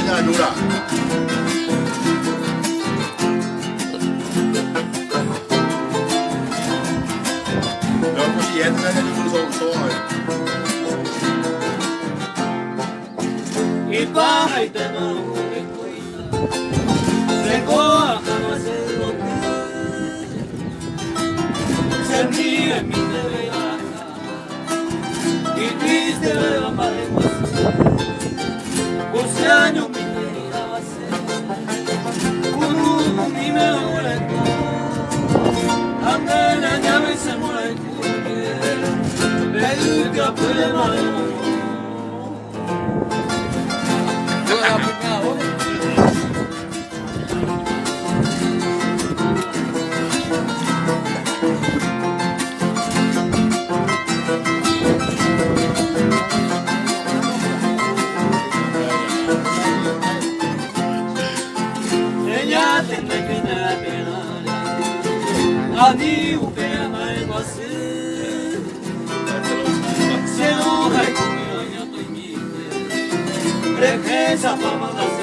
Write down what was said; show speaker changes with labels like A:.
A: doña Nura. Luego siguiente en el curso
B: y baja y te mando que cuida, recoja jamás el bote, se ríe en mi debe baja, y triste veo a madre por 11 años mi querida va a ser, un mi me molesta, apenas ya me se molesta, pedirte a prueba de amor. Ella tendrá que dar pena, a mí que ama el guasé, se enoja y conmigo yo estoy mi regresa para mandar.